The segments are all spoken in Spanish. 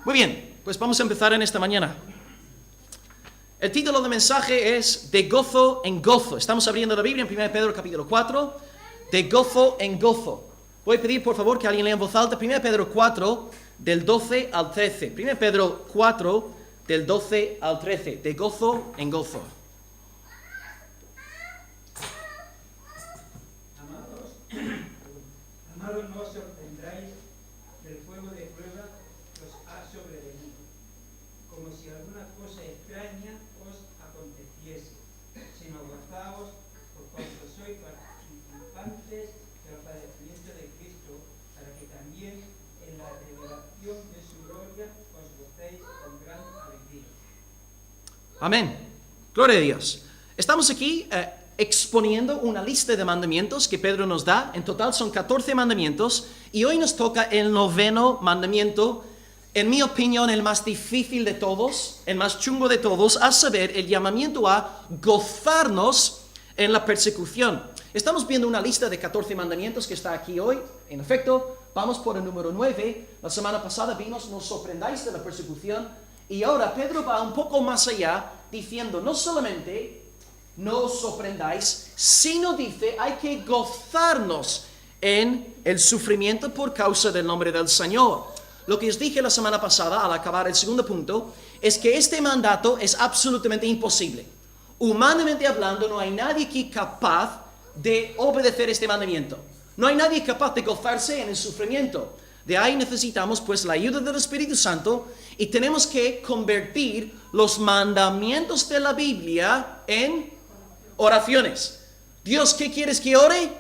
Muy bien, pues vamos a empezar en esta mañana. El título del mensaje es De gozo en gozo. Estamos abriendo la Biblia en 1 Pedro capítulo 4, de gozo en gozo. Voy a pedir por favor que alguien lea en voz alta 1 Pedro 4, del 12 al 13. 1 Pedro 4, del 12 al 13, de gozo en gozo. Amados, no os sorprendáis del fuego de prueba que os ha sobrevenido, como si alguna cosa extraña os aconteciese, sino gozaos por cuanto sois participantes del padecimiento de Cristo, para que también en la revelación de su gloria os gocéis con gran alegría. Amén. Gloria a Dios. Estamos aquí exponiendo una lista de mandamientos que Pedro nos da. En total son 14 mandamientos y hoy nos toca el 9º mandamiento, en mi opinión el más difícil de todos, el más chungo de todos, a saber, el llamamiento a gozarnos en la persecución. Estamos viendo una lista de 14 mandamientos que está aquí hoy. En efecto, vamos por el número 9. La semana pasada vimos, no os sorprendáis de la persecución, y ahora Pedro va un poco más allá, diciendo no solamente no os sorprendáis, sino dice, hay que gozarnos en el sufrimiento por causa del nombre del Señor. Lo que os dije la semana pasada, al acabar el segundo punto, es que este mandato es absolutamente imposible. Humanamente hablando, no hay nadie aquí capaz de obedecer este mandamiento. No hay nadie capaz de gozarse en el sufrimiento. De ahí necesitamos pues la ayuda del Espíritu Santo y tenemos que convertir los mandamientos de la Biblia en oraciones. Dios, ¿qué quieres que ore?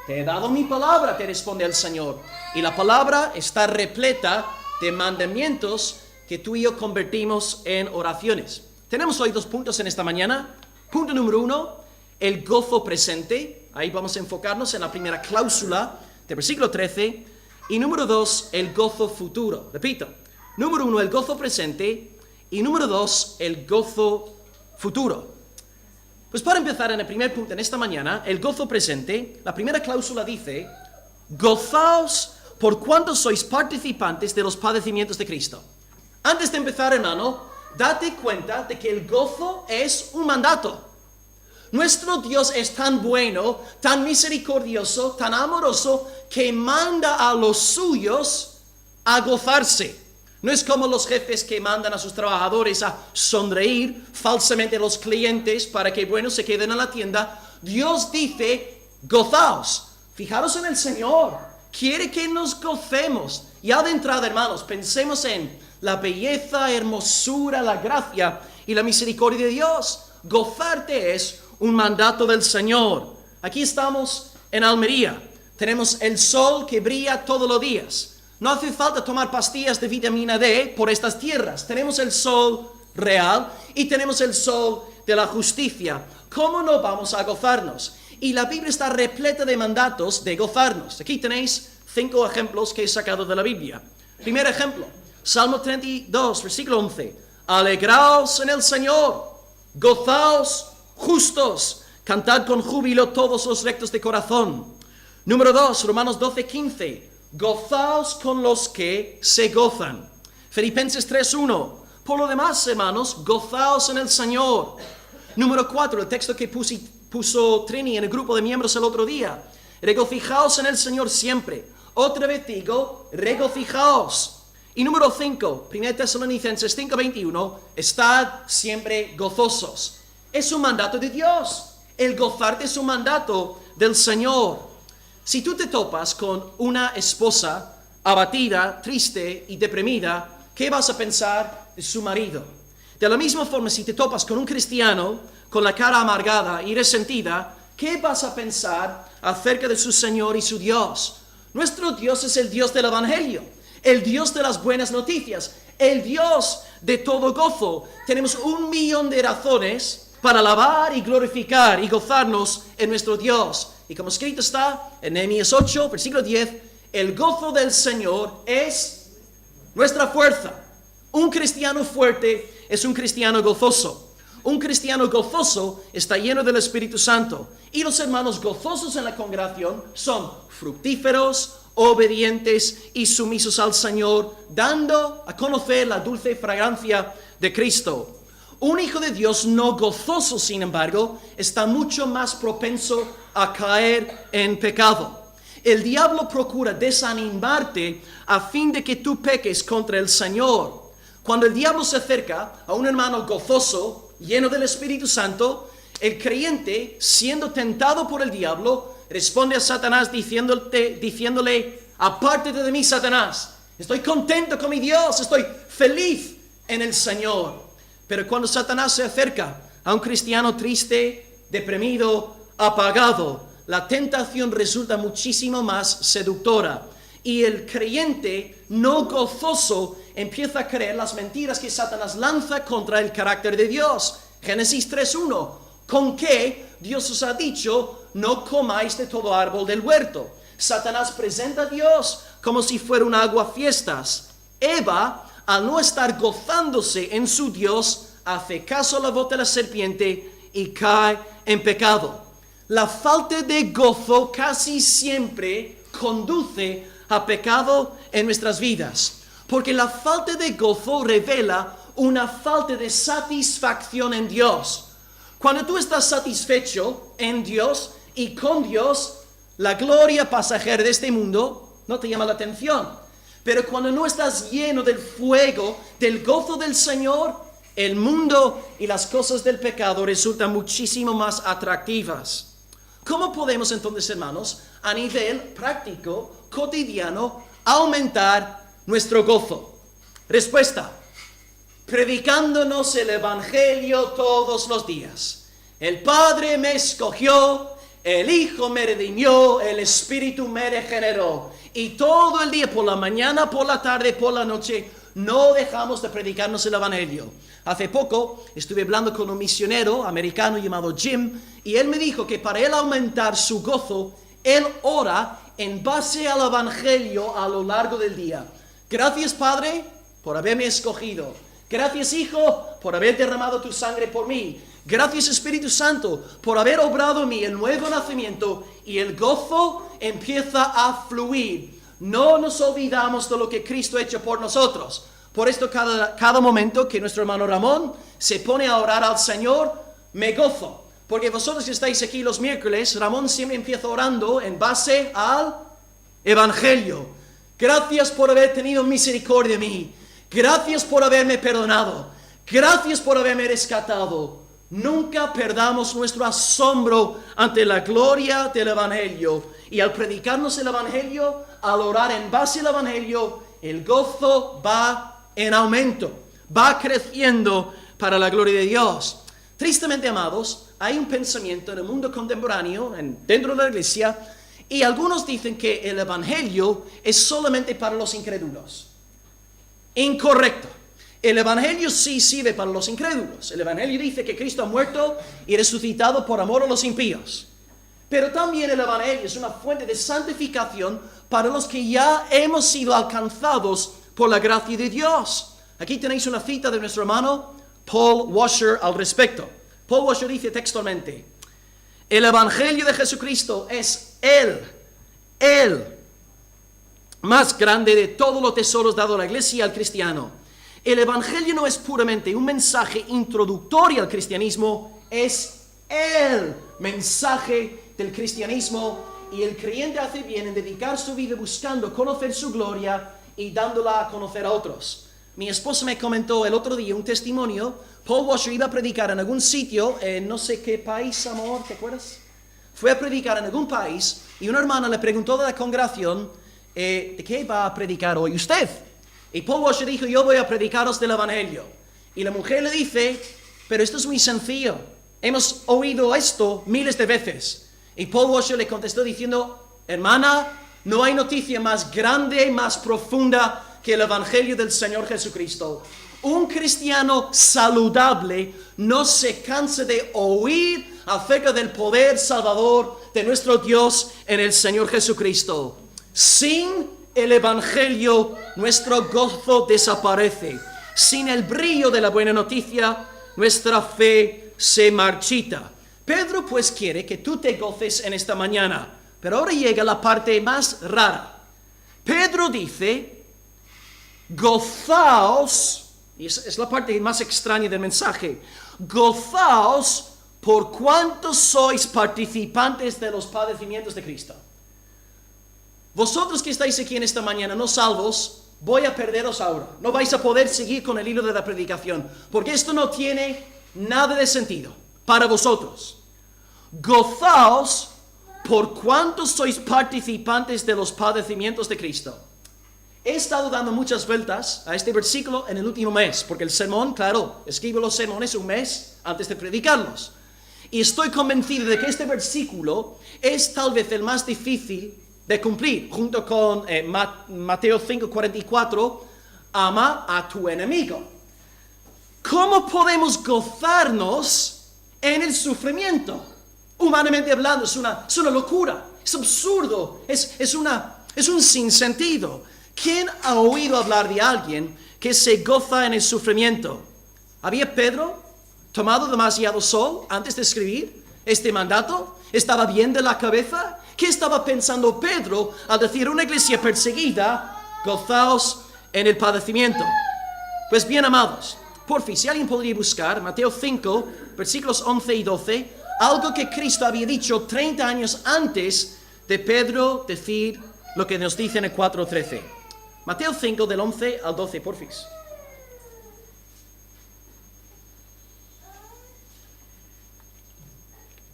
Te he dado mi palabra, te responde el Señor. Y la palabra está repleta de mandamientos que tú y yo convertimos en oraciones. Tenemos hoy 2 puntos en esta mañana. Punto número 1, el gozo presente. Ahí vamos a enfocarnos en la primera cláusula del versículo 13. Y número 2, el gozo futuro. Repito, número 1, el gozo presente. Y número 2, el gozo futuro. Pues para empezar en el primer punto en esta mañana, el gozo presente, la primera cláusula dice, gozaos por cuanto sois participantes de los padecimientos de Cristo. Antes de empezar, hermano, date cuenta de que el gozo es un mandato. Nuestro Dios es tan bueno, tan misericordioso, tan amoroso, que manda a los suyos a gozarse. No es como los jefes que mandan a sus trabajadores a sonreír falsamente a los clientes para que, bueno, se queden en la tienda. Dios dice, gozaos, fijaros en el Señor, quiere que nos gocemos. Ya de entrada, hermanos, pensemos en la belleza, hermosura, la gracia y la misericordia de Dios. Gozarte es un mandato del Señor. Aquí estamos en Almería, tenemos el sol que brilla todos los días. No hace falta tomar pastillas de vitamina D por estas tierras. Tenemos el sol real y tenemos el sol de la justicia. ¿Cómo no vamos a gozarnos? Y la Biblia está repleta de mandatos de gozarnos. Aquí tenéis 5 ejemplos que he sacado de la Biblia. Primer ejemplo, Salmo 32, versículo 11. Alegraos en el Señor, gozaos justos, cantad con júbilo todos los rectos de corazón. Número 2, Romanos 12, 15. Gozaos con los que se gozan. Filipenses 3:1. Por lo demás, hermanos, gozaos en el Señor. Número 4, el texto que puso Trini en el grupo de miembros el otro día. Regocijaos en el Señor siempre. Otra vez digo, regocijaos. Y número 5, 1 Tesalonicenses 5:21. Estad siempre gozosos. Es un mandato de Dios. El gozarte es un mandato del Señor. Si tú te topas con una esposa abatida, triste y deprimida, ¿qué vas a pensar de su marido? De la misma forma, si te topas con un cristiano con la cara amargada y resentida, ¿qué vas a pensar acerca de su Señor y su Dios? Nuestro Dios es el Dios del Evangelio, el Dios de las buenas noticias, el Dios de todo gozo. Tenemos 1,000,000 de razones para alabar y glorificar y gozarnos en nuestro Dios. Y como escrito está en Nehemías 8, versículo 10, el gozo del Señor es nuestra fuerza. Un cristiano fuerte es un cristiano gozoso. Un cristiano gozoso está lleno del Espíritu Santo. Y los hermanos gozosos en la congregación son fructíferos, obedientes y sumisos al Señor, dando a conocer la dulce fragancia de Cristo. Un hijo de Dios no gozoso, sin embargo, está mucho más propenso a caer en pecado. El diablo procura desanimarte a fin de que tú peques contra el Señor. Cuando el diablo se acerca a un hermano gozoso, lleno del Espíritu Santo, el creyente, siendo tentado por el diablo, responde a Satanás diciéndole, apártate de mí, Satanás. Estoy contento con mi Dios, estoy feliz en el Señor. Pero cuando Satanás se acerca a un cristiano triste, deprimido, apagado, la tentación resulta muchísimo más seductora. Y el creyente no gozoso empieza a creer las mentiras que Satanás lanza contra el carácter de Dios. Génesis 3:1. ¿Con qué Dios os ha dicho, no comáis de todo árbol del huerto? Satanás presenta a Dios como si fuera un aguafiestas. Eva, al no estar gozándose en su Dios, hace caso a la voz de la serpiente y cae en pecado. La falta de gozo casi siempre conduce a pecado en nuestras vidas, porque la falta de gozo revela una falta de satisfacción en Dios. Cuando tú estás satisfecho en Dios y con Dios, la gloria pasajera de este mundo no te llama la atención. Pero cuando no estás lleno del fuego, del gozo del Señor, el mundo y las cosas del pecado resultan muchísimo más atractivas. ¿Cómo podemos entonces, hermanos, a nivel práctico, cotidiano, aumentar nuestro gozo? Respuesta: predicándonos el Evangelio todos los días. El Padre me escogió, el Hijo me redimió, el Espíritu me regeneró. Y todo el día, por la mañana, por la tarde, por la noche, no dejamos de predicarnos el Evangelio. Hace poco estuve hablando con un misionero americano llamado Jim, y él me dijo que para él aumentar su gozo, él ora en base al Evangelio a lo largo del día. Gracias, Padre, por haberme escogido. Gracias, Hijo, por haber derramado tu sangre por mí. Gracias, Espíritu Santo, por haber obrado en mí el nuevo nacimiento. Y el gozo empieza a fluir. No nos olvidamos de lo que Cristo ha hecho por nosotros. Por esto cada momento que nuestro hermano Ramón se pone a orar al Señor, me gozo. Porque vosotros que estáis aquí los miércoles, Ramón siempre empieza orando en base al Evangelio. Gracias por haber tenido misericordia de mí. Gracias por haberme perdonado. Gracias por haberme rescatado. Nunca perdamos nuestro asombro ante la gloria del Evangelio. Y al predicarnos el Evangelio, al orar en base al Evangelio, el gozo va en aumento, va creciendo para la gloria de Dios. Tristemente, amados, hay un pensamiento en el mundo contemporáneo, dentro de la iglesia, y algunos dicen que el Evangelio es solamente para los incrédulos. Incorrecto. El Evangelio sí sirve para los incrédulos. El Evangelio dice que Cristo ha muerto y resucitado por amor a los impíos. Pero también el Evangelio es una fuente de santificación para los que ya hemos sido alcanzados por la gracia de Dios. Aquí tenéis una cita de nuestro hermano Paul Washer al respecto. Paul Washer dice textualmente: el Evangelio de Jesucristo es el más grande de todos los tesoros dados a la iglesia y al cristiano. El Evangelio no es puramente un mensaje introductorio al cristianismo, es el mensaje del cristianismo, y el creyente hace bien en dedicar su vida buscando conocer su gloria y dándola a conocer a otros. Mi esposa me comentó el otro día un testimonio. Paul Washer iba a predicar en algún sitio, en no sé qué país, amor, ¿te acuerdas? Fue a predicar en algún país y una hermana le preguntó de la congregación, ¿de qué va a predicar hoy usted? Y Paul Washer dijo: yo voy a predicaros del Evangelio. Y la mujer le dice: pero esto es muy sencillo, hemos oído esto miles de veces. Y Paul Washer le contestó diciendo: hermana, no hay noticia más grande, más profunda que el Evangelio del Señor Jesucristo. Un cristiano saludable no se cansa de oír acerca del poder salvador de nuestro Dios en el Señor Jesucristo. Sin el Evangelio, nuestro gozo desaparece. Sin el brillo de la buena noticia, nuestra fe se marchita. Pedro pues quiere que tú te goces en esta mañana. Pero ahora llega la parte más rara. Pedro dice, gozaos, y es la parte más extraña del mensaje, gozaos por cuanto sois participantes de los padecimientos de Cristo. Vosotros que estáis aquí en esta mañana, no salvos, voy a perderos ahora. No vais a poder seguir con el hilo de la predicación, porque esto no tiene nada de sentido para vosotros. Gozaos por cuanto sois participantes de los padecimientos de Cristo. He estado dando muchas vueltas a este versículo en el último mes, porque el sermón, claro, escribo los sermones un mes antes de predicarlos. Y estoy convencido de que este versículo es tal vez el más difícil de cumplir, junto con Mateo 5:44, ama a tu enemigo. ¿Cómo podemos gozarnos en el sufrimiento? Humanamente hablando, es una locura, es absurdo, es un sinsentido. ¿Quién ha oído hablar de alguien que se goza en el sufrimiento? ¿Había Pedro tomado demasiado sol antes de escribir este mandato? ¿Estaba bien de la cabeza? ¿Qué estaba pensando Pedro al decir a una iglesia perseguida, gozaos en el padecimiento? Pues bien, amados, por fin, si alguien podría buscar Mateo 5, versículos 11 y 12, algo que Cristo había dicho 30 años antes de Pedro decir lo que nos dice en el 4:13. Mateo 5, del 11 al 12, porfis.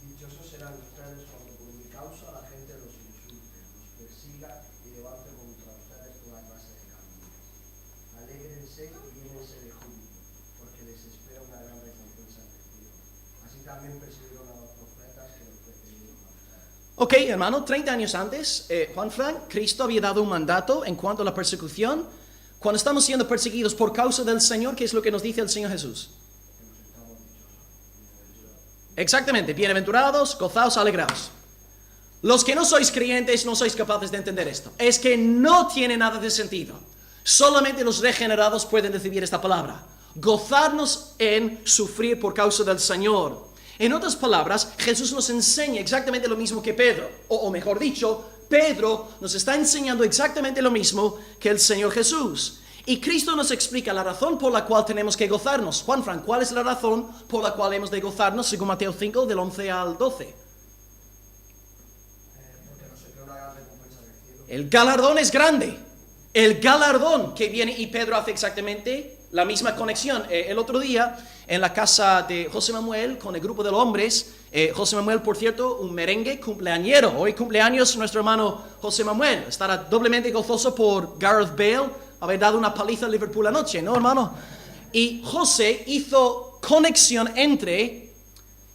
Dichosos serán ustedes cuando por mi causa la gente los insulte, los persiga y levante contra ustedes toda clase de calumnias. Alégrense y llénense de júbilo, porque les espera una gran recompensa en el cielo. Así también persiguieron a los profetas que los precedieron a ustedes. Ok, hermano, 30 años antes, Juan Frank, Cristo había dado un mandato en cuanto a la persecución. Cuando estamos siendo perseguidos por causa del Señor, ¿qué es lo que nos dice el Señor Jesús? Exactamente, bienaventurados, gozaos, alegraos. Los que no sois creyentes no sois capaces de entender esto. Es que no tiene nada de sentido. Solamente los regenerados pueden recibir esta palabra. Gozarnos en sufrir por causa del Señor. En otras palabras, Jesús nos enseña exactamente lo mismo que Pedro. O mejor dicho, Pedro nos está enseñando exactamente lo mismo que el Señor Jesús. Y Cristo nos explica la razón por la cual tenemos que gozarnos. Juan Frank, ¿cuál es la razón por la cual hemos de gozarnos según Mateo 5, del 11 al 12? Porque nos espera una gran recompensa en el cielo. El galardón es grande. El galardón que viene, y Pedro hace exactamente la misma conexión. El otro día, en la casa de José Manuel, con el grupo de los hombres, José Manuel, por cierto, un merengue cumpleañero. Hoy cumpleaños nuestro hermano José Manuel. Estará doblemente gozoso por Gareth Bale haber dado una paliza a Liverpool anoche, ¿no, hermano? Y José hizo conexión entre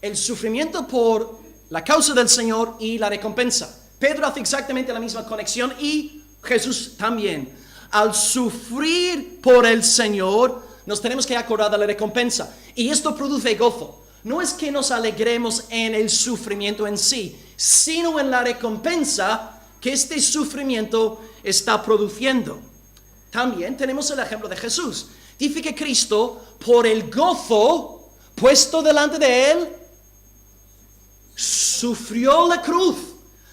el sufrimiento por la causa del Señor y la recompensa. Pedro hace exactamente la misma conexión y Jesús también. Al sufrir por el Señor, nos tenemos que acordar de la recompensa. Y esto produce gozo. No es que nos alegremos en el sufrimiento en sí, sino en la recompensa que este sufrimiento está produciendo. También tenemos el ejemplo de Jesús. Dice que Cristo, por el gozo puesto delante de él, sufrió la cruz.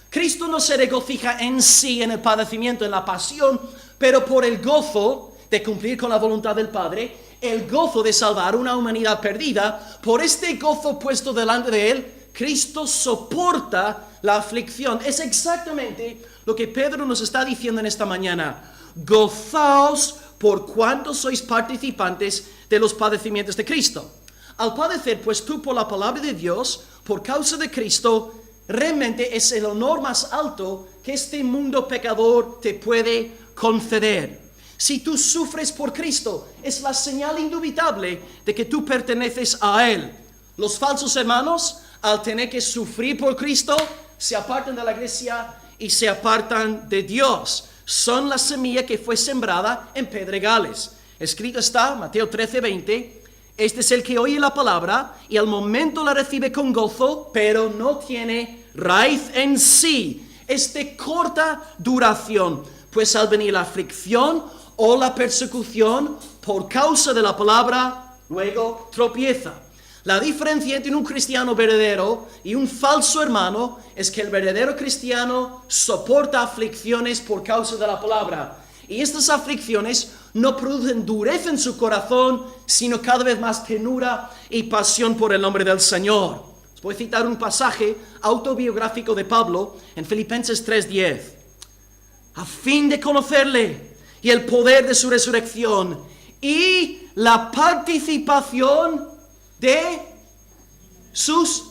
Cristo no se regocija en sí en el padecimiento, en la pasión, pero por el gozo de cumplir con la voluntad del Padre, el gozo de salvar una humanidad perdida, por este gozo puesto delante de él, Cristo soporta la aflicción. Es exactamente lo que Pedro nos está diciendo en esta mañana. Gozaos por cuanto sois participantes de los padecimientos de Cristo. Al padecer, pues tú por la palabra de Dios, por causa de Cristo, realmente es el honor más alto que este mundo pecador te puede conceder. Si tú sufres por Cristo, es la señal indubitable de que tú perteneces a Él. Los falsos hermanos, al tener que sufrir por Cristo, se apartan de la iglesia y se apartan de Dios. Son la semilla que fue sembrada en pedregales. Escrito está, Mateo 13:20, este es el que oye la palabra y al momento la recibe con gozo, pero no tiene raíz en sí. Es de corta duración, pues al venir la aflicción o la persecución por causa de la palabra, luego tropieza. La diferencia entre un cristiano verdadero y un falso hermano es que el verdadero cristiano soporta aflicciones por causa de la palabra. Y estas aflicciones no producen dureza en su corazón, sino cada vez más ternura y pasión por el nombre del Señor. Os voy a citar un pasaje autobiográfico de Pablo en Filipenses 3:10. A fin de conocerle y el poder de su resurrección y la participación de sus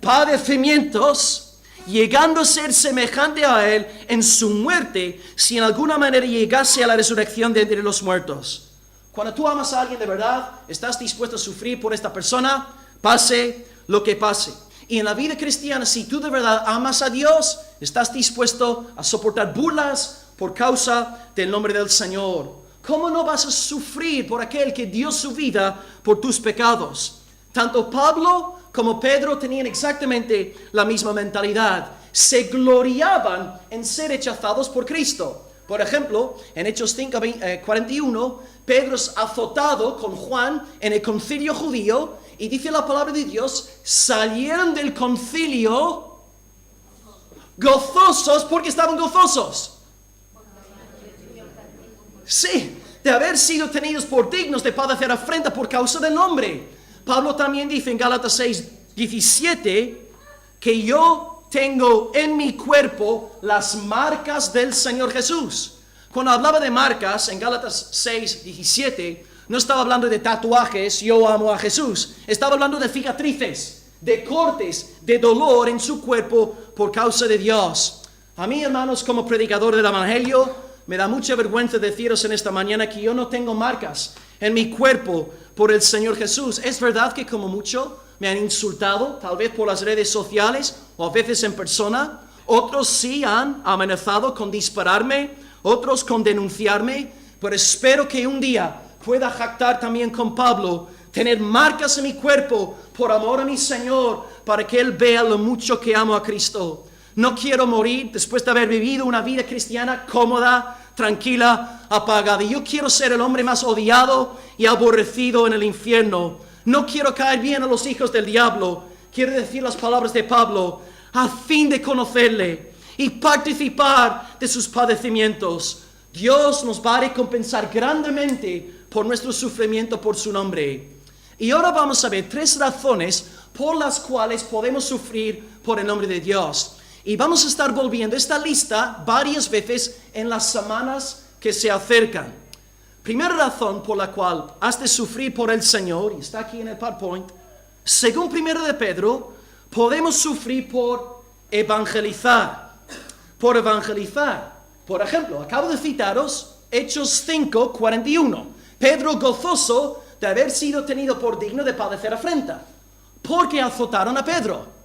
padecimientos, llegando a ser semejante a él en su muerte, si en alguna manera llegase a la resurrección de entre los muertos. Cuando tú amas a alguien de verdad, estás dispuesto a sufrir por esta persona, pase lo que pase. Y en la vida cristiana, si tú de verdad amas a Dios, estás dispuesto a soportar burlas por causa del nombre del Señor. ¿Cómo no vas a sufrir por aquel que dio su vida por tus pecados? Tanto Pablo como Pedro tenían exactamente la misma mentalidad. Se gloriaban en ser rechazados por Cristo. Por ejemplo, en Hechos 5:41, Pedro es azotado con Juan en el concilio judío y dice la palabra de Dios, salieron del concilio gozosos porque estaban gozosos. Sí, de haber sido tenidos por dignos de padecer afrenta por causa del nombre. Pablo también dice en Gálatas 6:17 que yo tengo en mi cuerpo las marcas del Señor Jesús. Cuando hablaba de marcas en Gálatas 6:17, no estaba hablando de tatuajes, yo amo a Jesús. Estaba hablando de cicatrices, de cortes, de dolor en su cuerpo por causa de Dios. A mí, hermanos, como predicador del Evangelio, me da mucha vergüenza deciros en esta mañana que yo no tengo marcas en mi cuerpo por el Señor Jesús. Es verdad que como mucho me han insultado, tal vez por las redes sociales o a veces en persona. Otros sí han amenazado con dispararme, otros con denunciarme. Pero espero que un día pueda jactar también con Pablo, tener marcas en mi cuerpo por amor a mi Señor, para que Él vea lo mucho que amo a Cristo. No quiero morir después de haber vivido una vida cristiana cómoda, tranquila, apagada. Yo quiero ser el hombre más odiado y aborrecido en el infierno. No quiero caer bien a los hijos del diablo. Quiero decir las palabras de Pablo, a fin de conocerle y participar de sus padecimientos. Dios nos va a recompensar grandemente por nuestro sufrimiento por su nombre. Y ahora vamos a ver 3 razones por las cuales podemos sufrir por el nombre de Dios. Y vamos a estar volviendo esta lista varias veces en las semanas que se acercan. Primera razón por la cual has de sufrir por el Señor, y está aquí en el PowerPoint, según 1 de Pedro, podemos sufrir por evangelizar. Por evangelizar. Por ejemplo, acabo de citaros Hechos 5:41. Pedro gozoso de haber sido tenido por digno de padecer afrenta. ¿Por qué azotaron a Pedro?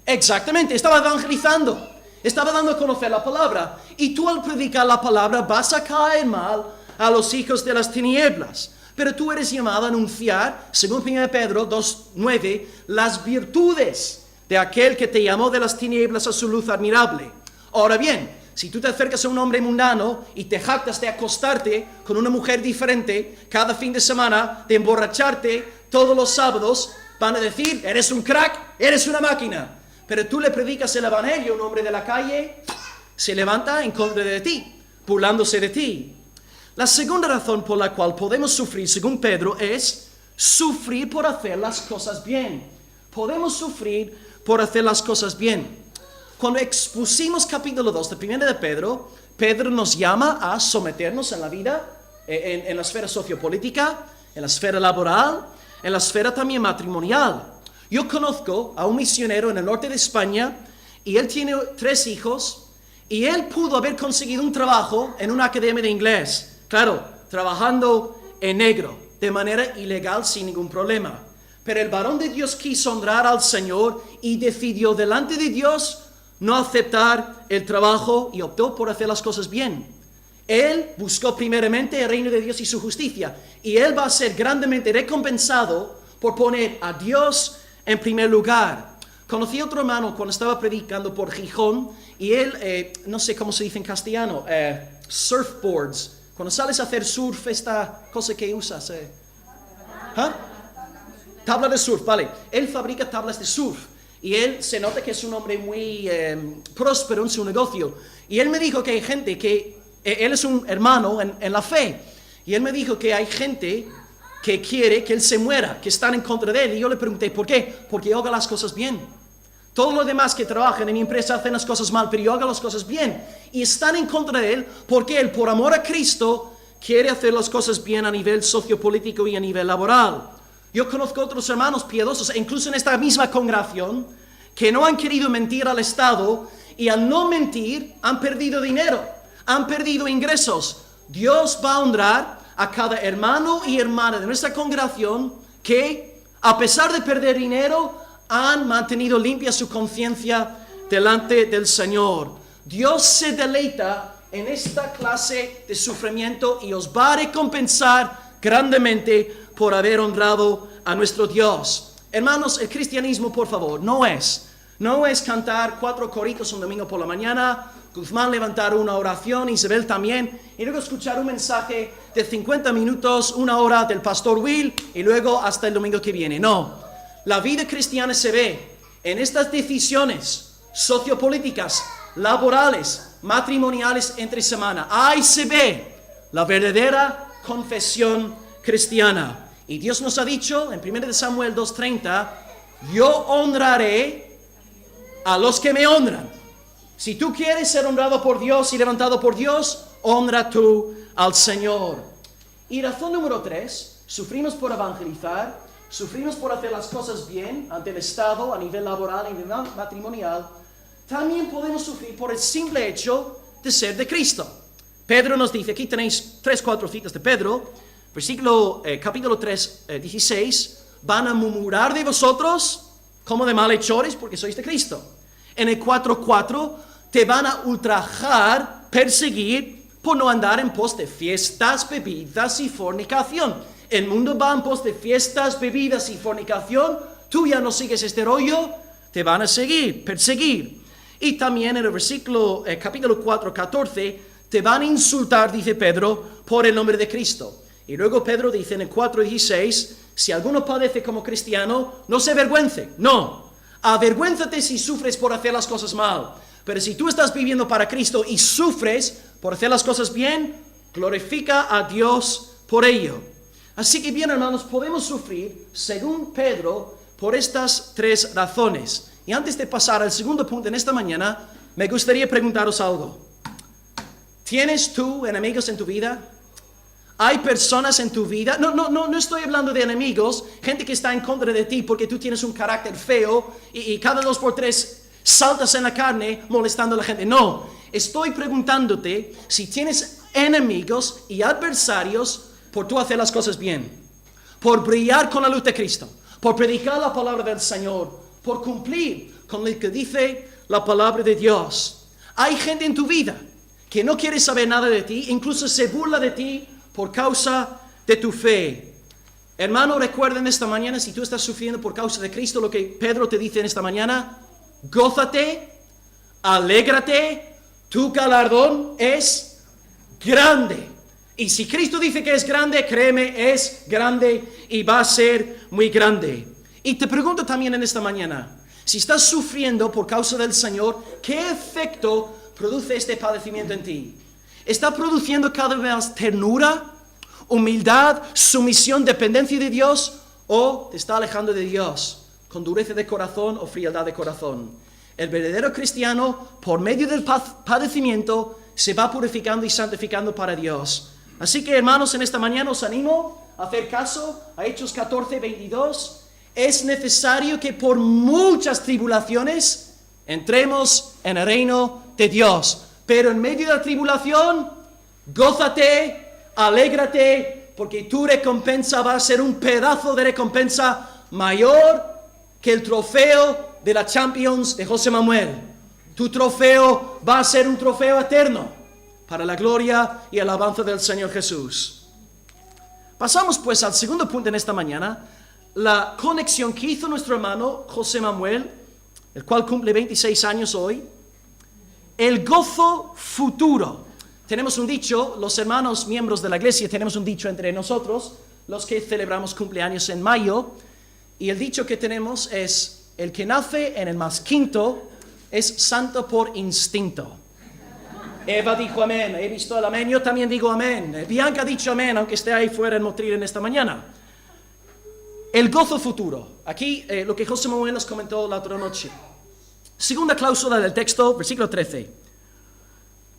Exactamente, estaba evangelizando, estaba dando a conocer la palabra. Y tú al predicar la palabra vas a caer mal a los hijos de las tinieblas. Pero tú eres llamado a anunciar, según 1 Pedro 2:9, las virtudes de aquel que te llamó de las tinieblas a su luz admirable. Ahora bien, si tú te acercas a un hombre mundano y te jactas de acostarte con una mujer diferente cada fin de semana, de emborracharte todos los sábados, van a decir, eres un crack, eres una máquina. Pero tú le predicas el evangelio, un hombre de la calle se levanta en contra de ti, burlándose de ti. La segunda razón por la cual podemos sufrir, según Pedro, es sufrir por hacer las cosas bien. Podemos sufrir por hacer las cosas bien. Cuando expusimos capítulo 2 de 1 de Pedro, Pedro nos llama a someternos en la vida, en la esfera sociopolítica, en la esfera laboral, en la esfera también matrimonial. Yo conozco a un misionero en el norte de España y él tiene 3 hijos y él pudo haber conseguido un trabajo en una academia de inglés. Claro, trabajando en negro, de manera ilegal, sin ningún problema. Pero el varón de Dios quiso honrar al Señor y decidió delante de Dios no aceptar el trabajo y optó por hacer las cosas bien. Él buscó primeramente el reino de Dios y su justicia. Y él va a ser grandemente recompensado por poner a Dios en primer lugar. Conocí a otro hermano cuando estaba predicando por Gijón y él, no sé cómo se dice en castellano, surfboards. Cuando sales a hacer surf, esta cosa que usas. tabla de surf, vale. Él fabrica tablas de surf. Y él se nota que es un hombre muy próspero en su negocio. Y él me dijo que hay gente que, él es un hermano en la fe. Y él me dijo que hay gente que quiere que él se muera, que están en contra de él. Y yo le pregunté, ¿por qué? Porque yo hago las cosas bien. Todos los demás que trabajan en mi empresa hacen las cosas mal, pero yo hago las cosas bien. Y están en contra de él porque él, por amor a Cristo, quiere hacer las cosas bien a nivel sociopolítico y a nivel laboral. Yo conozco otros hermanos piadosos, incluso en esta misma congregación, que no han querido mentir al Estado y al no mentir han perdido dinero, han perdido ingresos. Dios va a honrar a cada hermano y hermana de nuestra congregación que, a pesar de perder dinero, han mantenido limpia su conciencia delante del Señor. Dios se deleita en esta clase de sufrimiento y os va a recompensar grandemente por haber honrado a nuestro Dios. Hermanos, el cristianismo, por favor, no es cantar 4 coritos un domingo por la mañana, Guzmán levantar una oración, Isabel también, y luego escuchar un mensaje de 50 minutos, 1 hora del pastor Will, y luego hasta el domingo que viene. No, la vida cristiana se ve en estas decisiones sociopolíticas, laborales, matrimoniales entre semana. Ahí se ve la verdadera confesión cristiana. Y Dios nos ha dicho en 1 Samuel 2:30, yo honraré a los que me honran. Si tú quieres ser honrado por Dios y levantado por Dios, honra tú al Señor. Y razón número 3, sufrimos por evangelizar, sufrimos por hacer las cosas bien ante el Estado, a nivel laboral, a nivel matrimonial. También podemos sufrir por el simple hecho de ser de Cristo. Pedro nos dice, aquí tenéis 3-4 citas de Pedro, capítulo 3, 16, van a murmurar de vosotros como de malhechores porque sois de Cristo. En el 4:4, te van a ultrajar, perseguir por no andar en pos de fiestas, bebidas y fornicación. El mundo va en pos de fiestas, bebidas y fornicación. Tú ya no sigues este rollo, te van a seguir, perseguir. Y también en el capítulo 4:14, te van a insultar, dice Pedro, por el nombre de Cristo. Y luego Pedro dice en el 4:16, si alguno padece como cristiano, no se avergüence. No, avergüénzate si sufres por hacer las cosas mal. Pero si tú estás viviendo para Cristo y sufres por hacer las cosas bien, glorifica a Dios por ello. Así que bien, hermanos, podemos sufrir, según Pedro, por estas 3 razones. Y antes de pasar al segundo punto en esta mañana, me gustaría preguntaros algo. ¿Tienes tú enemigos en tu vida? ¿Hay personas en tu vida? No estoy hablando de enemigos, gente que está en contra de ti porque tú tienes un carácter feo y cada 2 por 3 saltas en la carne molestando a la gente. No, estoy preguntándote si tienes enemigos y adversarios por tú hacer las cosas bien, por brillar con la luz de Cristo, por predicar la palabra del Señor, por cumplir con lo que dice la palabra de Dios. Hay gente en tu vida que no quiere saber nada de ti, incluso se burla de ti por causa de tu fe. Hermano, recuerden esta mañana, si tú estás sufriendo por causa de Cristo, lo que Pedro te dice en esta mañana, gózate, alégrate, tu galardón es grande. Y si Cristo dice que es grande, créeme, es grande y va a ser muy grande. Y te pregunto también en esta mañana, si estás sufriendo por causa del Señor, ¿qué efecto produce este padecimiento en ti? ¿Está produciendo cada vez más ternura, humildad, sumisión, dependencia de Dios? ¿O te está alejando de Dios con dureza de corazón o frialdad de corazón? El verdadero cristiano, por medio del padecimiento, se va purificando y santificando para Dios. Así que, hermanos, en esta mañana os animo a hacer caso a Hechos 14:22. Es necesario que por muchas tribulaciones entremos en el reino de Dios. Pero en medio de la tribulación, gózate, alégrate, porque tu recompensa va a ser un pedazo de recompensa mayor que el trofeo de la Champions de José Manuel. Tu trofeo va a ser un trofeo eterno para la gloria y alabanza del Señor Jesús. Pasamos pues al segundo punto en esta mañana, la conexión que hizo nuestro hermano José Manuel, el cual cumple 26 años hoy. El gozo futuro. Tenemos un dicho, los hermanos miembros de la iglesia tenemos un dicho entre nosotros, los que celebramos cumpleaños en mayo, Y el dicho que tenemos es, el que nace en el más quinto es santo por instinto. Eva dijo amén, he visto el amén, yo también digo amén. Bianca ha dicho amén, aunque esté ahí fuera en Motril en esta mañana. El gozo futuro. Aquí lo que José Manuel nos comentó la otra noche. Segunda cláusula del texto, versículo 13.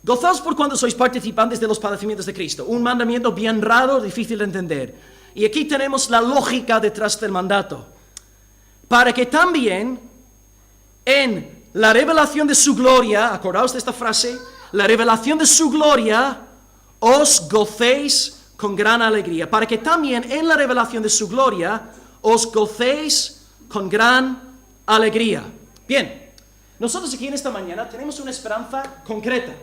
Gozaos por cuando sois participantes de los padecimientos de Cristo. Un mandamiento bien raro, difícil de entender. Y aquí tenemos la lógica detrás del mandato. Para que también en la revelación de su gloria, acordaos de esta frase, la revelación de su gloria, os gocéis con gran alegría. Para que también en la revelación de su gloria, os gocéis con gran alegría. Bien, nosotros aquí en esta mañana tenemos una esperanza concreta,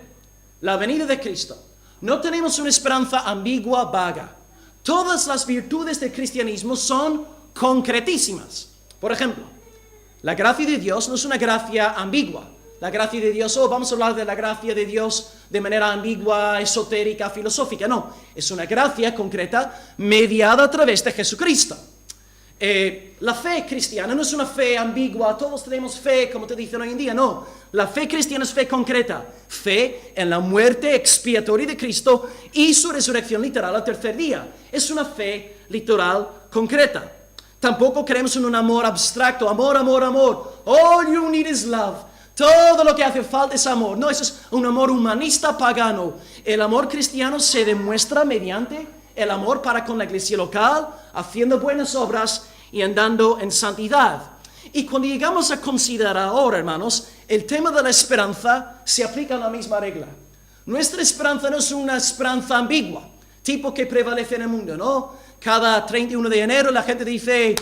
la venida de Cristo. No tenemos una esperanza ambigua, vaga. Todas las virtudes del cristianismo son concretísimas. Por ejemplo, la gracia de Dios no es una gracia ambigua. La gracia de Dios, vamos a hablar de la gracia de Dios de manera ambigua, esotérica, filosófica. No, es una gracia concreta mediada a través de Jesucristo. La fe cristiana no es una fe ambigua, todos tenemos fe, como te dicen hoy en día, no. La fe cristiana es fe concreta, fe en la muerte expiatoria de Cristo y su resurrección literal al tercer día. Es una fe literal concreta. Tampoco creemos en un amor abstracto, amor, amor, amor. All you need is love. Todo lo que hace falta es amor. No, eso es un amor humanista pagano. El amor cristiano se demuestra mediante el amor para con la iglesia local, haciendo buenas obras y andando en santidad. Y cuando llegamos a considerar ahora, hermanos, el tema de la esperanza, se aplica la misma regla. Nuestra esperanza no es una esperanza ambigua, tipo que prevalece en el mundo, ¿no? Cada 31 de enero la gente dice,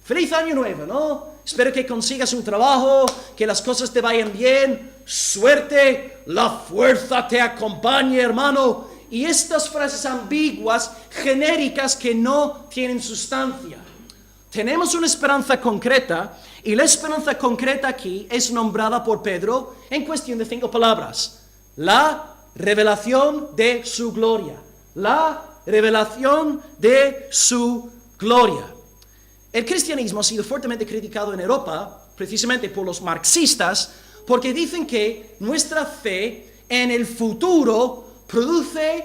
¡Feliz Año Nuevo!, ¿no? Espero que consigas un trabajo, que las cosas te vayan bien, suerte, la fuerza te acompañe, hermano. Y estas frases ambiguas, genéricas, que no tienen sustancia. Tenemos una esperanza concreta, y la esperanza concreta aquí es nombrada por Pedro en cuestión de 5 palabras. La revelación de su gloria. La revelación de su gloria. El cristianismo ha sido fuertemente criticado en Europa, precisamente por los marxistas, porque dicen que nuestra fe en el futuro produce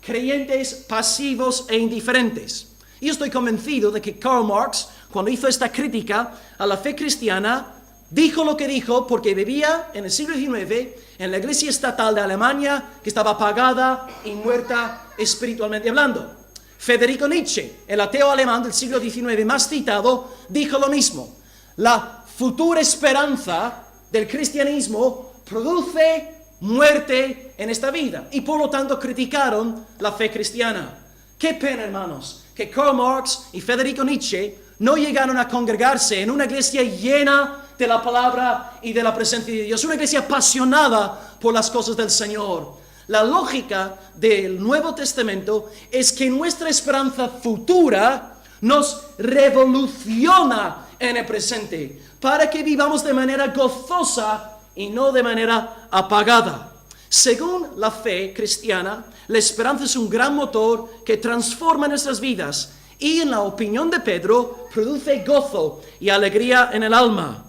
creyentes pasivos e indiferentes. Y estoy convencido de que Karl Marx, cuando hizo esta crítica a la fe cristiana, dijo lo que dijo porque vivía en el siglo XIX en la iglesia estatal de Alemania, que estaba apagada y muerta espiritualmente hablando. Federico Nietzsche, el ateo alemán del siglo XIX más citado, dijo lo mismo. La futura esperanza del cristianismo produce muerte en esta vida y por lo tanto criticaron la fe cristiana. Qué pena, hermanos, que Karl Marx y Federico Nietzsche no llegaron a congregarse en una iglesia llena de la palabra y de la presencia de Dios, una iglesia apasionada por las cosas del Señor. La lógica del Nuevo Testamento es que nuestra esperanza futura nos revoluciona en el presente para que vivamos de manera gozosa y no de manera apagada. Según la fe cristiana, la esperanza es un gran motor que transforma nuestras vidas y, en la opinión de Pedro, produce gozo y alegría en el alma.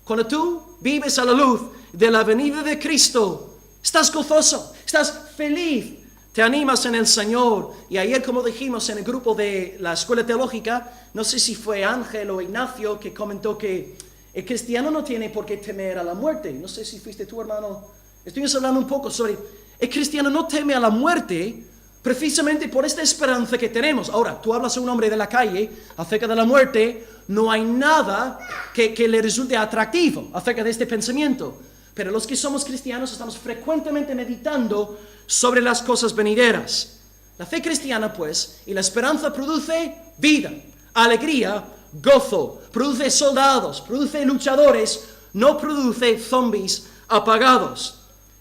Cuando tú vives a la luz de la venida de Cristo, estás gozoso, estás feliz, te animas en el Señor. Y ayer, como dijimos en el grupo de la escuela teológica, no sé si fue Ángel o Ignacio que comentó que el cristiano no tiene por qué temer a la muerte. No sé si fuiste tú, hermano. Estuvimos hablando un poco sobre el cristiano no teme a la muerte precisamente por esta esperanza que tenemos. Ahora, tú hablas a un hombre de la calle acerca de la muerte, no hay nada que le resulte atractivo acerca de este pensamiento. Pero los que somos cristianos estamos frecuentemente meditando sobre las cosas venideras. La fe cristiana, pues, y la esperanza produce vida, alegría, gozo, produce soldados, produce luchadores, no produce zombies apagados.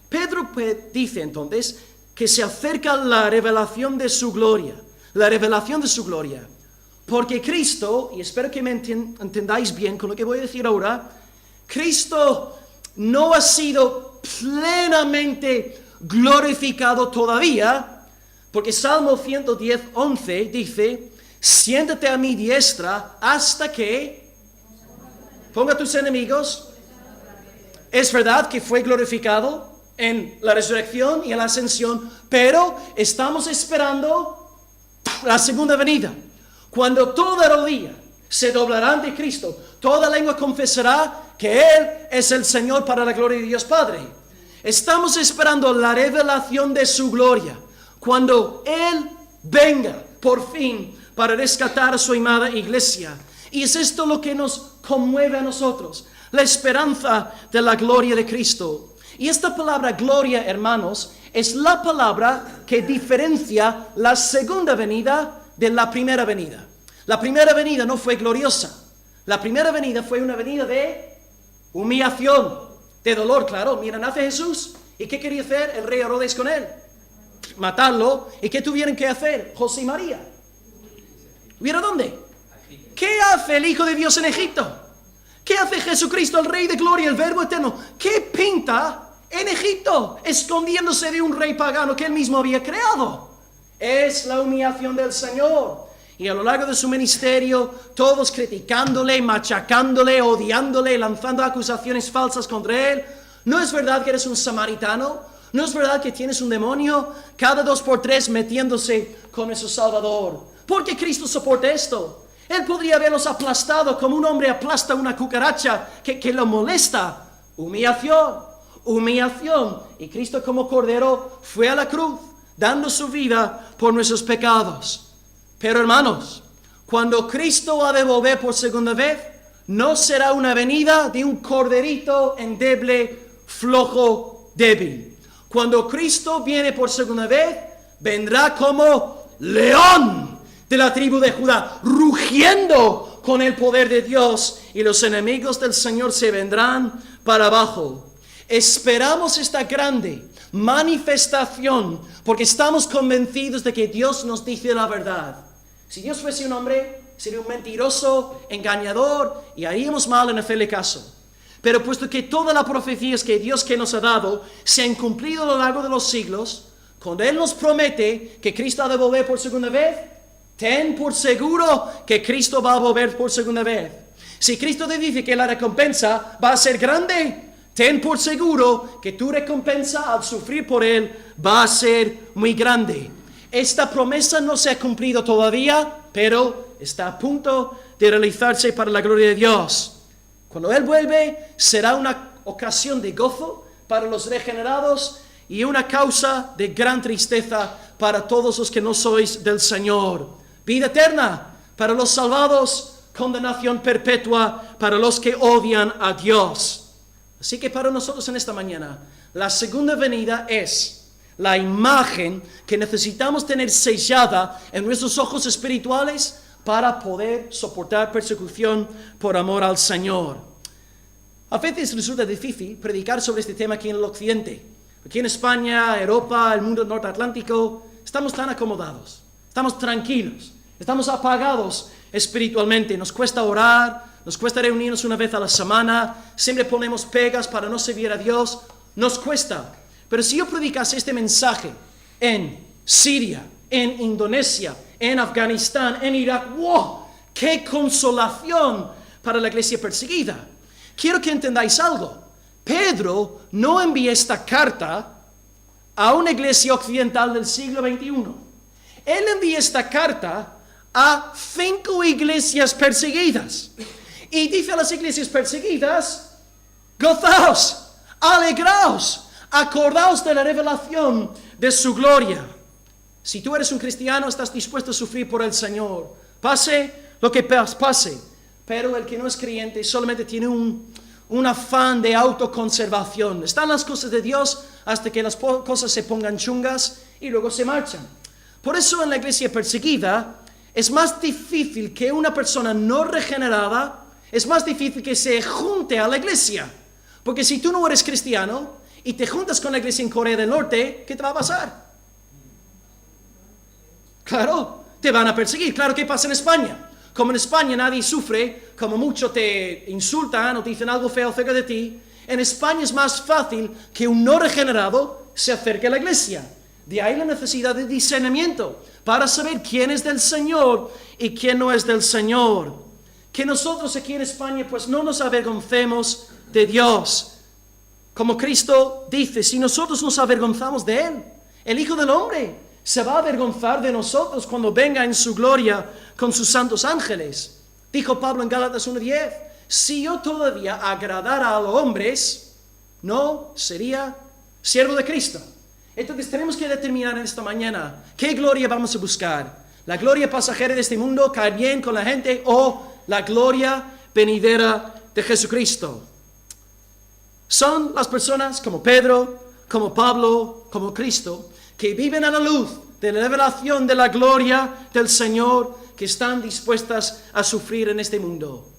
Pedro dice entonces que se acerca la revelación de su gloria, la revelación de su gloria. Porque Cristo, y espero que me entendáis bien con lo que voy a decir ahora, Cristo no ha sido plenamente glorificado todavía, porque Salmo 110:11 dice siéntate a mi diestra hasta que ponga a tus enemigos. Es verdad que fue glorificado en la resurrección y en la ascensión, pero estamos esperando la segunda venida, cuando toda rodilla se doblará ante Cristo, toda lengua confesará que Él es el Señor para la gloria de Dios Padre. Estamos esperando la revelación de su gloria, cuando Él venga por fin para rescatar a su amada iglesia. Y es esto lo que nos conmueve a nosotros, la esperanza de la gloria de Cristo. Y esta palabra gloria, hermanos, es la palabra que diferencia la segunda venida de la primera venida. La primera venida no fue gloriosa. La primera venida fue una venida de humillación, de dolor, claro. Mira, nace Jesús. ¿Y qué quería hacer el rey Herodes con él? Matarlo. ¿Y qué tuvieron que hacer José y María? ¿Vieron dónde? ¿Qué hace el Hijo de Dios en Egipto? ¿Qué hace Jesucristo, el Rey de Gloria, el Verbo Eterno? ¿Qué pinta en Egipto, escondiéndose de un rey pagano que él mismo había creado? Es la humillación del Señor. Y a lo largo de su ministerio, todos criticándole, machacándole, odiándole, lanzando acusaciones falsas contra él. ¿No es verdad que eres un samaritano? ¿No es verdad que tienes un demonio? Cada 2 por 3 metiéndose con nuestro Salvador. ¿Por qué Cristo soporta esto? Él podría haberlos aplastado como un hombre aplasta una cucaracha que lo molesta. Humillación, humillación. Y Cristo como Cordero fue a la cruz, dando su vida por nuestros pecados. Pero hermanos, cuando Cristo va a devolver por segunda vez, no será una venida de un corderito endeble, flojo, débil. Cuando Cristo viene por segunda vez, vendrá como león de la tribu de Judá, rugiendo con el poder de Dios, y los enemigos del Señor se vendrán para abajo. Esperamos esta grande manifestación porque estamos convencidos de que Dios nos dice la verdad. Si Dios fuese un hombre, sería un mentiroso, engañador, y haríamos mal en hacerle caso. Pero puesto que todas las profecías que Dios que nos ha dado se han cumplido a lo largo de los siglos, cuando Él nos promete que Cristo ha de volver por segunda vez, ten por seguro que Cristo va a volver por segunda vez. Si Cristo te dice que la recompensa va a ser grande, ten por seguro que tu recompensa al sufrir por Él va a ser muy grande. Esta promesa no se ha cumplido todavía, pero está a punto de realizarse para la gloria de Dios. Cuando Él vuelve, será una ocasión de gozo para los regenerados y una causa de gran tristeza para todos los que no sois del Señor. Vida eterna para los salvados, condenación perpetua para los que odian a Dios. Así que para nosotros en esta mañana, la segunda venida es la imagen que necesitamos tener sellada en nuestros ojos espirituales para poder soportar persecución por amor al Señor. A veces resulta difícil predicar sobre este tema aquí en el occidente. Aquí en España, Europa, el mundo norteatlántico, estamos tan acomodados, estamos tranquilos, estamos apagados espiritualmente. Nos cuesta orar, nos cuesta reunirnos una vez a la semana, siempre ponemos pegas para no servir a Dios, nos cuesta. Pero si yo predicase este mensaje en Siria, en Indonesia, en Afganistán, en Irak, ¡wow! ¡Qué consolación para la iglesia perseguida! Quiero que entendáis algo. Pedro no envía esta carta a una iglesia occidental del siglo XXI. Él envía esta carta a 5 iglesias perseguidas. Y dice a las iglesias perseguidas, gozaos, alegraos, acordaos de la revelación de su gloria. Si tú eres un cristiano, estás dispuesto a sufrir por el Señor, pase lo que pase. Pero el que no es creyente solamente tiene un afán de autoconservación. Están las cosas de Dios hasta que las cosas se pongan chungas y luego se marchan. Por eso en la iglesia perseguida es más difícil que una persona no regenerada, es más difícil que se junte a la iglesia. Porque si tú no eres cristiano y te juntas con la iglesia en Corea del Norte, ¿qué te va a pasar? Claro, te van a perseguir. Claro, ¿qué pasa en España? Como en España nadie sufre, como mucho te insultan o te dicen algo feo acerca de ti, en España es más fácil que un no regenerado se acerque a la iglesia. De ahí la necesidad de discernimiento, para saber quién es del Señor y quién no es del Señor. Que nosotros aquí en España pues no nos avergoncemos de Dios. Como Cristo dice, si nosotros nos avergonzamos de Él, el Hijo del Hombre se va a avergonzar de nosotros cuando venga en su gloria con sus santos ángeles. Dijo Pablo en Gálatas 1:10, si yo todavía agradara a los hombres, no sería siervo de Cristo. Entonces tenemos que determinar en esta mañana qué gloria vamos a buscar. La gloria pasajera de este mundo, caer bien con la gente, o la gloria venidera de Jesucristo. Son las personas como Pedro, como Pablo, como Cristo, que viven a la luz de la revelación de la gloria del Señor, que están dispuestas a sufrir en este mundo.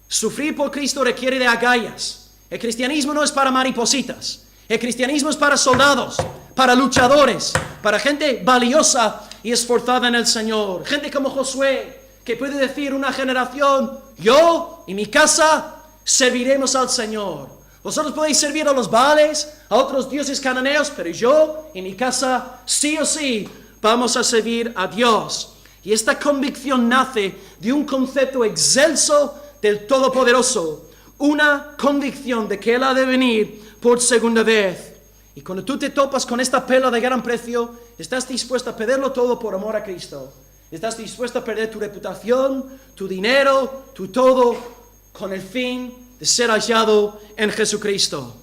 Sufrir por Cristo requiere de agallas. El cristianismo no es para maripositas. El cristianismo es para soldados, para luchadores, para gente valiosa y esforzada en el Señor. Gente como Josué, que puede decir una generación, yo y mi casa serviremos al Señor. Vosotros podéis servir a los Baales, a otros dioses cananeos, pero yo y mi casa sí o sí vamos a servir a Dios. Y esta convicción nace de un concepto excelso del Todopoderoso, una convicción de que Él ha de venir por segunda vez. Y cuando tú te topas con esta perla de gran precio, estás dispuesto a perderlo todo por amor a Cristo. Estás dispuesto a perder tu reputación, tu dinero, tu todo, con el fin de ser hallado en Jesucristo.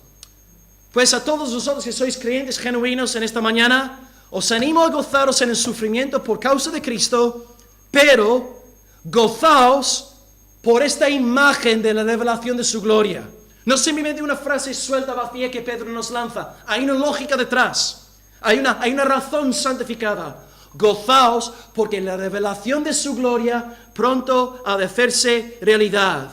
Pues a todos vosotros que sois creyentes genuinos en esta mañana, os animo a gozaros en el sufrimiento por causa de Cristo, pero gozaos por esta imagen de la revelación de su gloria. No simplemente una frase suelta, vacía que Pedro nos lanza. Hay una lógica detrás. Hay una razón santificada. Gozaos porque la revelación de su gloria pronto ha de hacerse realidad.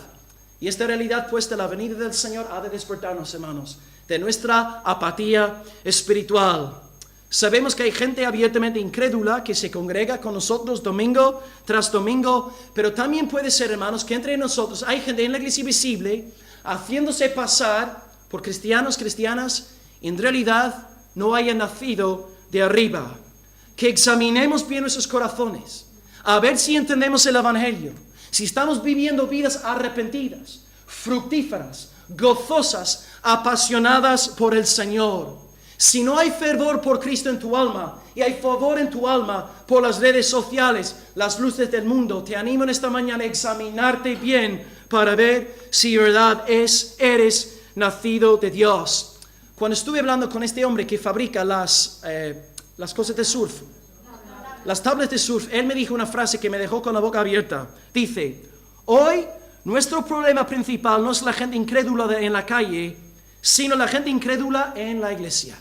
Y esta realidad, pues, de la venida del Señor ha de despertarnos, hermanos, de nuestra apatía espiritual. Sabemos que hay gente abiertamente incrédula que se congrega con nosotros domingo tras domingo, pero también puede ser, hermanos, que entre nosotros hay gente en la iglesia visible haciéndose pasar por cristianos, cristianas, y en realidad no hayan nacido de arriba. Que examinemos bien nuestros corazones, a ver si entendemos el Evangelio, si estamos viviendo vidas arrepentidas, fructíferas, gozosas, apasionadas por el Señor. Si no hay fervor por Cristo en tu alma y hay favor en tu alma por las redes sociales, las luces del mundo, te animo en esta mañana a examinarte bien para ver si verdad eres nacido de Dios. Cuando estuve hablando con este hombre que fabrica las cosas de surf, las tablas de surf, él me dijo una frase que me dejó con la boca abierta. Dice, hoy nuestro problema principal no es la gente incrédula en la calle, sino la gente incrédula en la iglesia.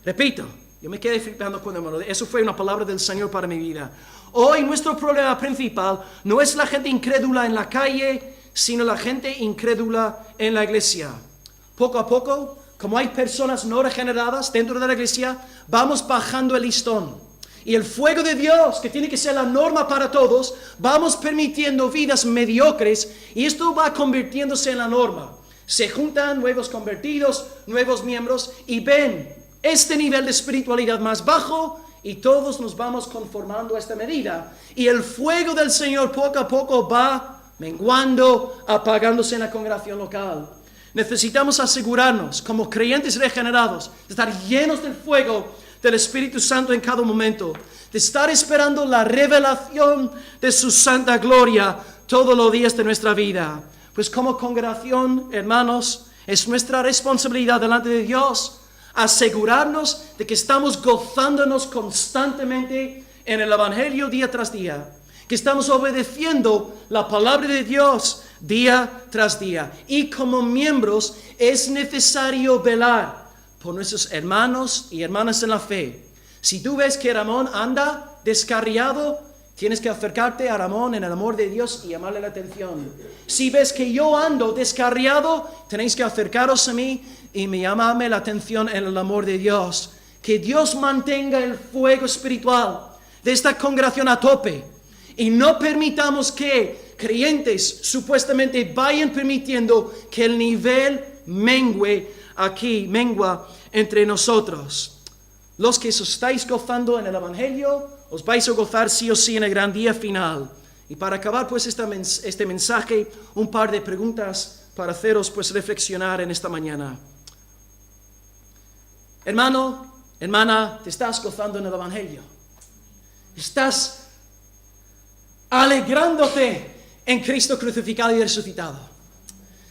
Repito, yo me quedé flipando cuando me lo dije. Eso fue una palabra del Señor para mi vida. Hoy nuestro problema principal no es la gente incrédula en la calle, sino la gente incrédula en la iglesia. Poco a poco, como hay personas no regeneradas dentro de la iglesia, vamos bajando el listón. Y el fuego de Dios, que tiene que ser la norma para todos, vamos permitiendo vidas mediocres y esto va convirtiéndose en la norma. Se juntan nuevos convertidos, nuevos miembros y ven este nivel de espiritualidad más bajo y todos nos vamos conformando a esta medida. Y el fuego del Señor poco a poco va menguando, apagándose en la congregación local. Necesitamos asegurarnos, como creyentes regenerados, de estar llenos del fuego del Espíritu Santo en cada momento, de estar esperando la revelación de su santa gloria todos los días de nuestra vida. Pues como congregación, hermanos, es nuestra responsabilidad delante de Dios asegurarnos de que estamos gozándonos constantemente en el Evangelio día tras día, que estamos obedeciendo la palabra de Dios día tras día. Y como miembros es necesario velar por nuestros hermanos y hermanas en la fe. Si tú ves que Ramón anda descarriado, tienes que acercarte a Ramón en el amor de Dios y llamarle la atención. Si ves que yo ando descarriado, tenéis que acercaros a mí y llamarme la atención en el amor de Dios. Que Dios mantenga el fuego espiritual de esta congregación a tope. Y no permitamos que creyentes supuestamente vayan permitiendo que el nivel mengua entre nosotros. Los que os estáis gozando en el Evangelio, os vais a gozar sí o sí en el gran día final. Y para acabar pues este mensaje, un par de preguntas para haceros pues reflexionar en esta mañana. Hermano, hermana, ¿te estás gozando en el Evangelio? ¿Estás alegrándote en Cristo crucificado y resucitado?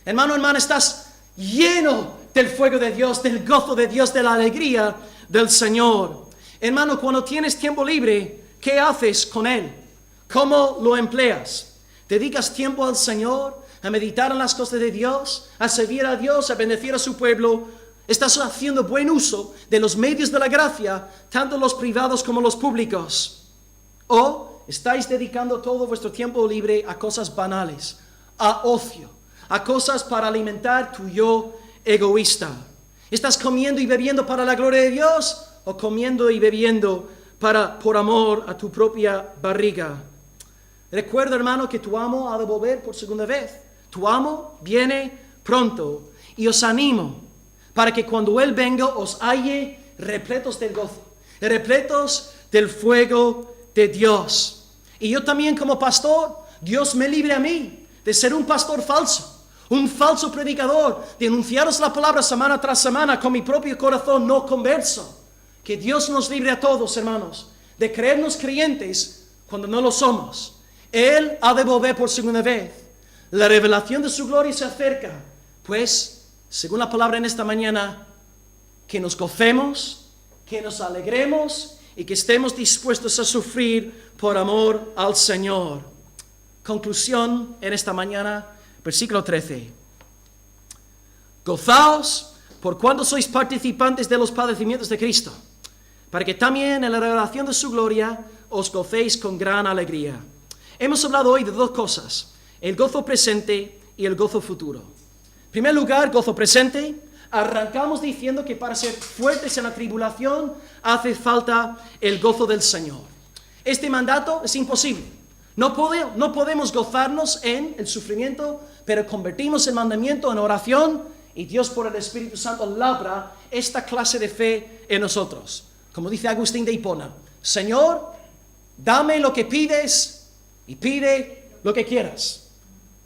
Hermano, hermana, ¿estás lleno del fuego de Dios, del gozo de Dios, de la alegría del Señor? Hermano, cuando tienes tiempo libre, ¿qué haces con él? ¿Cómo lo empleas? ¿Dedicas tiempo al Señor, a meditar en las cosas de Dios, a servir a Dios, a bendecir a su pueblo? ¿Estás haciendo buen uso de los medios de la gracia, tanto los privados como los públicos? ¿O estáis dedicando todo vuestro tiempo libre a cosas banales, a ocio, a cosas para alimentar tu yo egoísta? ¿Estás comiendo y bebiendo para la gloria de Dios o comiendo y bebiendo por amor a tu propia barriga? Recuerda, hermano, que tu amo ha de volver por segunda vez. Tu amo viene pronto y os animo para que cuando Él venga os halle repletos del gozo, repletos del fuego de Dios. Y yo también como pastor, Dios me libre a mí de ser un pastor falso, un falso predicador, de anunciaros la palabra semana tras semana con mi propio corazón no converso. Que Dios nos libre a todos, hermanos, de creernos creyentes cuando no lo somos. Él ha de volver por segunda vez. La revelación de su gloria se acerca. Pues, según la palabra en esta mañana, que nos gocemos, que nos alegremos y que estemos dispuestos a sufrir por amor al Señor. Conclusión en esta mañana, versículo 13. Gozaos por cuanto sois participantes de los padecimientos de Cristo, para que también en la revelación de su gloria os gocéis con gran alegría. Hemos hablado hoy de dos cosas, el gozo presente y el gozo futuro. En primer lugar, gozo presente. Arrancamos diciendo que para ser fuertes en la tribulación hace falta el gozo del Señor. Este mandato es imposible. No podemos gozarnos en el sufrimiento, pero convertimos el mandamiento en oración y Dios por el Espíritu Santo labra esta clase de fe en nosotros. Como dice Agustín de Hipona, Señor, dame lo que pides y pide lo que quieras.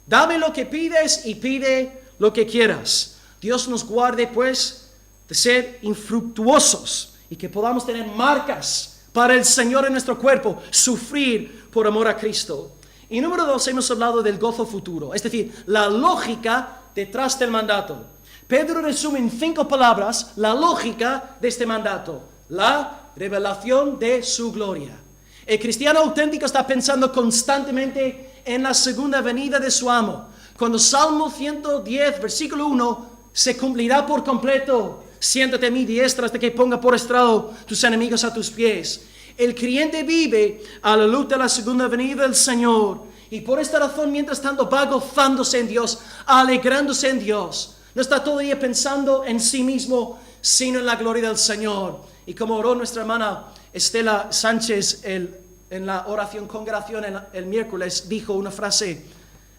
Dame lo que pides y pide lo que quieras. Dios nos guarde, pues, de ser infructuosos y que podamos tener marcas para el Señor en nuestro cuerpo, sufrir por amor a Cristo. Y número 2, hemos hablado del gozo futuro, es decir, la lógica detrás del mandato. Pedro resume en 5 palabras la lógica de este mandato: la revelación de su gloria. El cristiano auténtico está pensando constantemente en la segunda venida de su amo. Cuando Salmo 110, versículo 1, se cumplirá por completo. Siéntate a mi diestra hasta que ponga por estrado tus enemigos a tus pies. El creyente vive a la luz de la segunda venida del Señor. Y por esta razón, mientras tanto, va gozándose en Dios, alegrándose en Dios. No está todo el día pensando en sí mismo, sino en la gloria del Señor. Y como oró nuestra hermana Estela Sánchez en la oración congregación el miércoles, dijo una frase: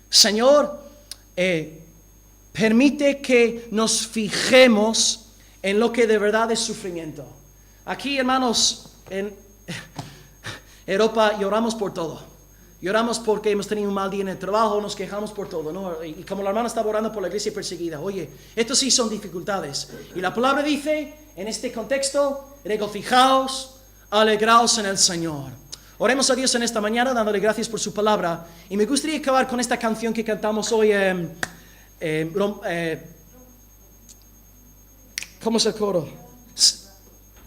Señor, permite que nos fijemos en lo que de verdad es sufrimiento. Aquí, hermanos, en Europa lloramos por todo. Lloramos porque hemos tenido un mal día en el trabajo, nos quejamos por todo, ¿no? Y como la hermana estaba orando por la iglesia perseguida, oye, estos sí son dificultades. Y la palabra dice, en este contexto, regocijaos, alegraos en el Señor. Oremos a Dios en esta mañana, dándole gracias por su palabra. Y me gustaría acabar con esta canción que cantamos hoy. ¿Cómo es el coro?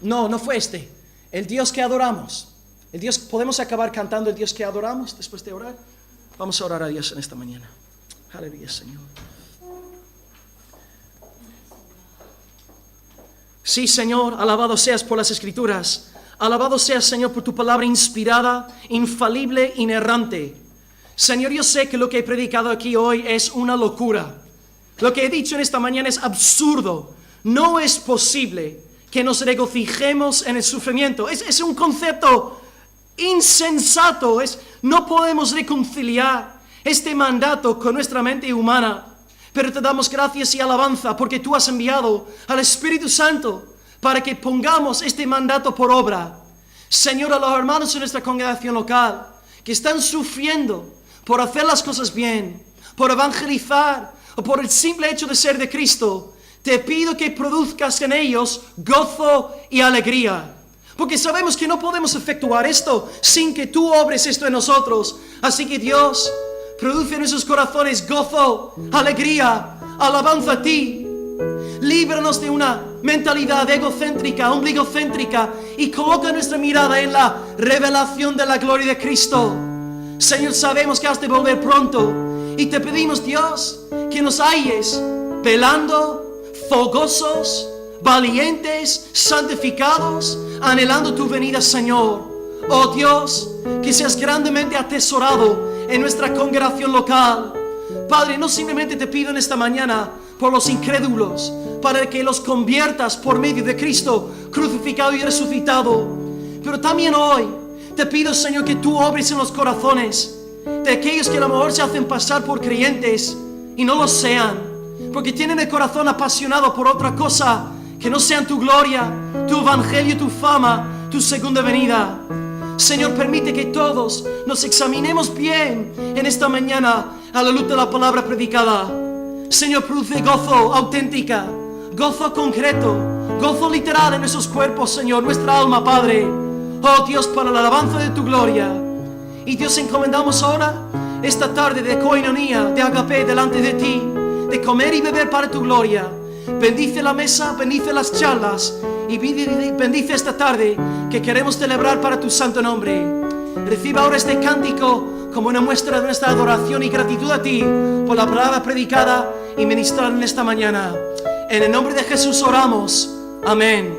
No fue este. El Dios que adoramos. ¿Podemos acabar cantando el Dios que adoramos después de orar? Vamos a orar a Dios en esta mañana. Aleluya, Señor. Sí, Señor, alabado seas por las Escrituras. Alabado seas, Señor, por tu palabra inspirada, infalible, inerrante. Señor, yo sé que lo que he predicado aquí hoy es una locura. Lo que he dicho en esta mañana es absurdo. No es posible que nos regocijemos en el sufrimiento. Es un concepto insensato. No podemos reconciliar este mandato con nuestra mente humana. Pero te damos gracias y alabanza porque tú has enviado al Espíritu Santo para que pongamos este mandato por obra. Señor, a los hermanos de nuestra congregación local que están sufriendo por hacer las cosas bien, por evangelizar o por el simple hecho de ser de Cristo, te pido que produzcas en ellos gozo y alegría. Porque sabemos que no podemos efectuar esto sin que tú obres esto en nosotros. Así que Dios, produce en nuestros corazones gozo, alegría, alabanza a ti. Líbranos de una mentalidad egocéntrica, ombligocéntrica, y coloca nuestra mirada en la revelación de la gloria de Cristo. Señor, sabemos que has de volver pronto y te pedimos, Dios, que nos halles velando, fogosos, valientes, santificados, anhelando tu venida, Señor. Oh Dios, que seas grandemente atesorado en nuestra congregación local. Padre, no simplemente te pido en esta mañana por los incrédulos, para que los conviertas por medio de Cristo crucificado y resucitado, pero también hoy te pido, Señor, que tú obres en los corazones de aquellos que a lo mejor se hacen pasar por creyentes y no lo sean, porque tienen el corazón apasionado por otra cosa que no sean tu gloria, tu evangelio, tu fama, tu segunda venida. Señor, permite que todos nos examinemos bien en esta mañana a la luz de la palabra predicada. Señor, produce gozo auténtica, gozo concreto, gozo literal en nuestros cuerpos, Señor, nuestra alma, Padre. Oh Dios, para la alabanza de tu gloria. Y Dios, encomendamos ahora esta tarde de coinonía, de agape delante de ti, de comer y beber para tu gloria. Bendice la mesa, bendice las charlas y bendice esta tarde que queremos celebrar para tu santo nombre. Reciba ahora este cántico como una muestra de nuestra adoración y gratitud a ti por la palabra predicada y ministrada en esta mañana. En el nombre de Jesús oramos. Amén.